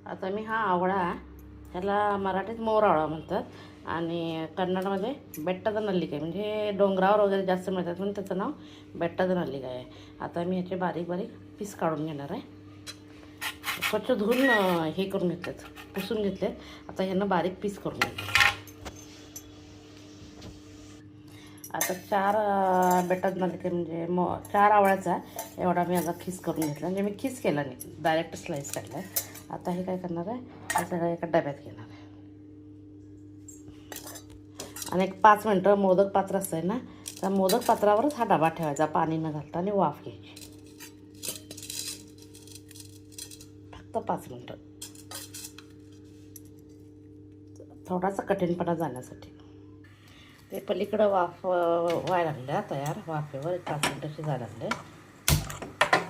आता मी हा आवळा, ह्याला मराठीत मोर आवळा म्हणतात आणि कन्नडमध्ये बेट्टद नल्लिका आहे, म्हणजे डोंगरावर वगैरे जास्त मिळतात म्हणून त्याचं नाव बेट्टद नल्लिका आहे. आता मी ह्याचे बारीक बारीक पीस काढून घेणार आहे. स्वच्छ धुवून हे करून घेतलेत, पुसून घेतलेत. आता ह्यांना बारीक पीस करून घेतले. आता 4 बेट्टद नल्लिका म्हणजे 4 आवळ्याचा एवढा मी आता खीस करून घेतला, म्हणजे मी खीस केला नाही, डायरेक्ट स्लाईस काढला. आता हे काय करणार आहे, हे सगळं एका डब्यात घेणार आहे आणि एक 5 मिनटं मोदक पात्र असतं ना, त्या मोदक पात्रावरच हा डबा ठेवायचा, पाणी न घालता, आणि वाफ घ्यायची फक्त 5 मिनटं, थोडासा कठीणपणा जाण्यासाठी. ते पलीकडं वाफ व्हायला लागल्या तयार, वाफेवर 5 मिनटं शिजायला लागले.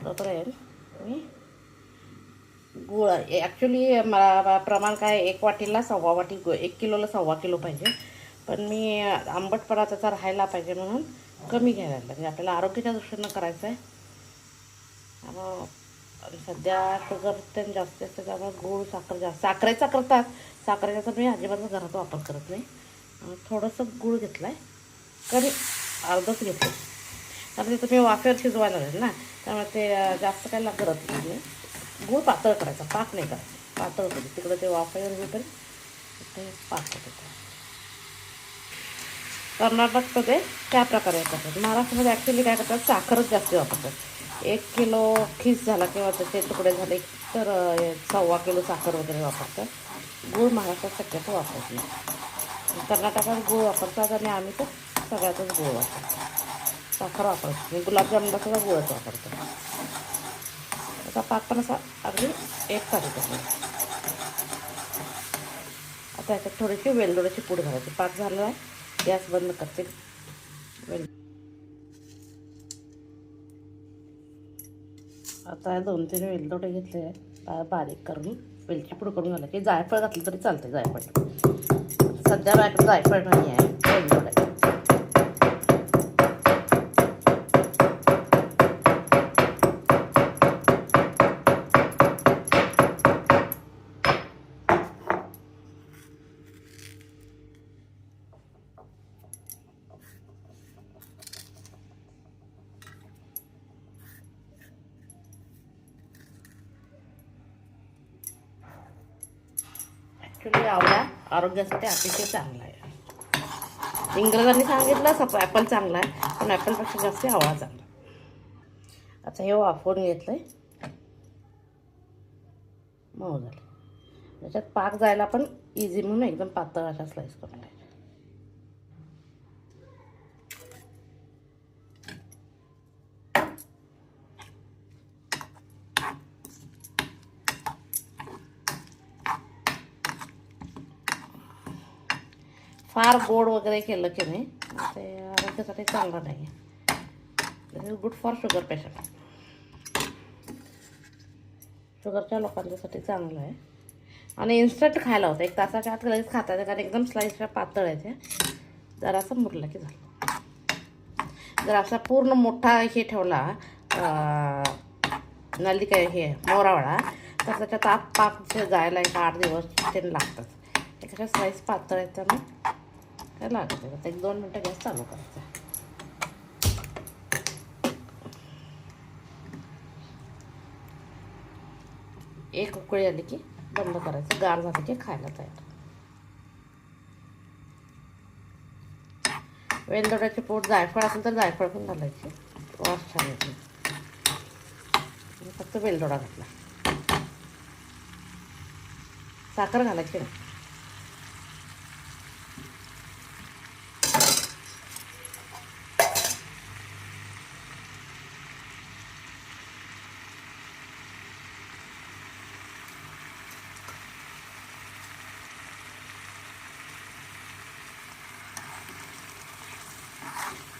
तोपर्यंत मी गूळ, ॲक्च्युली मला प्रमाण काय 1 वाटीला 1.25 वाटी, 1 किलोला 1.25 किलो पाहिजे, पण मी आंबटपणा त्याचा राहायला पाहिजे म्हणून कमी घ्यायला लागलं. म्हणजे आपल्याला आरोग्याच्या दृष्टीनं करायचं आहे आणि सध्या शुगर ते जास्त असते, त्यामुळे गूळ साखर जास्त, साखरेचा करतात, साखरेचा तर मी अजिबात घरात वापर करत नाही. थोडंसं गूळ घेतला आहे, कमी अर्धच घेतलं, कारण ते तुम्ही वाफेवर शिजवायला लागेल ना, त्यामुळे ते जास्त काही करत नाही. गूळ पातळ करायचा, पाक नाही करायचा, पातळ कधी तिकडं ते वाफेवर होईपर्यंत ते पाक होतं. कर्नाटकमध्ये त्या प्रकारे करतात. महाराष्ट्रामध्ये ॲक्च्युली काय करतात, साखरच जास्त वापरतात. 1 किलो खीस झाला किंवा त्याचे तुकडे झाले तर 1.25 किलो साखर वगैरे वापरतात. गूळ महाराष्ट्रात शक्यतो वापरत नाही. कर्नाटकात गूळ वापरतात आणि आम्ही तर सगळ्यातच गूळ वापरतो, साखर वापरतो. मी गुलाबजामुनला सुद्धा गुळच वापरतो. त्याचा पाक पण असा अगदी एकसारखा करतो. आता याच्यात थोडीशी वेलदोड्याची पूड घालायची. पाक झाला आहे, गॅस बंद करते. आता 2-3 वेलदोडे घेतले, बारीक करून वेलची पूड करून घालायची. जायफळ घातलं तरी चालते, जायफळ सध्या माझ्याकडे जायफळ नाही आहे, वेलदोडे. ॲक्च्युली आवळा आरोग्यासाठी अतिशय चांगला आहे. इंग्रजांनी सांगितलं ॲपल चांगला आहे, पण ॲपलपेक्षा जास्त आवळा चांगला. आता हे वाफवून घेतलं आहे, मऊ झाले. त्याच्यात पाक जायला पण इझी म्हणून एकदम पातळ अशा स्लाईस करून घ्यायच्या. फार गोड वगैरे केलं की नाही ते आरोग्यासाठी चांगलं नाही आहे. गुड फॉर शुगर पेशंट, शुगरच्या लोकांच्यासाठी चांगलं आहे. आणि इन्स्टंट खायला होतं, 1 तासाच्या आत लगेच खाता येतं, कारण एकदम स्लाईसच्या पातळ आहे ते. जरासं मुरलं की झालं. जर असा पूर्ण मोठा हे ठेवला नल्लिका, हे मोरावळा, तर त्याच्यात आत पाक जायला 8 दिवस ते लागतात. त्याच्या स्लाईस पातळ आहेत त्यामुळे काय लागत आहे. 1-2 मिनटं गॅस चालू करायचा. एक उकळी आली की बंद करायचं, गार झालं की खायला तयार. वेलदोड्याची पूड, जायफळ असेल तर जायफळ पण घालायची, वास छान येते. फक्त वेलदोडा घातला, साखर घालायची नाही.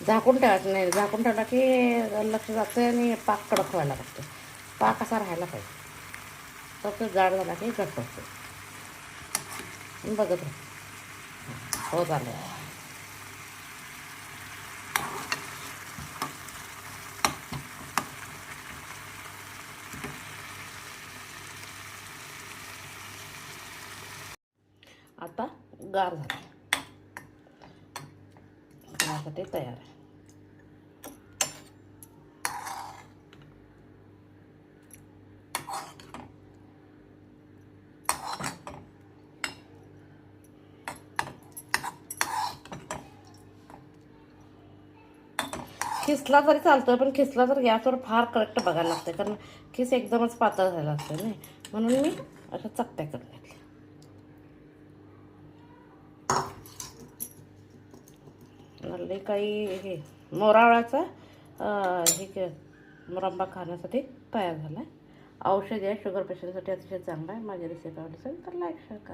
झाकून ठेवायचं नाही, झाकून ठेवला की लक्ष जातं आणि पाक कडक व्हायला लागतो. पाक असा राहायला पाहिजे, फक्त जाड झाला की घट्ट होतो. बघत राहा, हो झालं. गार झाला, खाण्यासाठी तयार आहे. खिसला तरी चालतं, पण खिसला तर गॅसवर फार करेक्ट बघायला लागतं, कारण खिस एकदमच पातळ झाला असतं नाही, म्हणून मी अशा चकत्या करून घेतल्या. हल्ली काही हे मोरावळ्याचा हे मुरंबा खाण्यासाठी तयार झाला आहे. औषधी आहे, शुगर पेशंटसाठी अतिशय चांगला आहे. माझी रेसिपी आवडली असेल तर लाईक शेअर करा.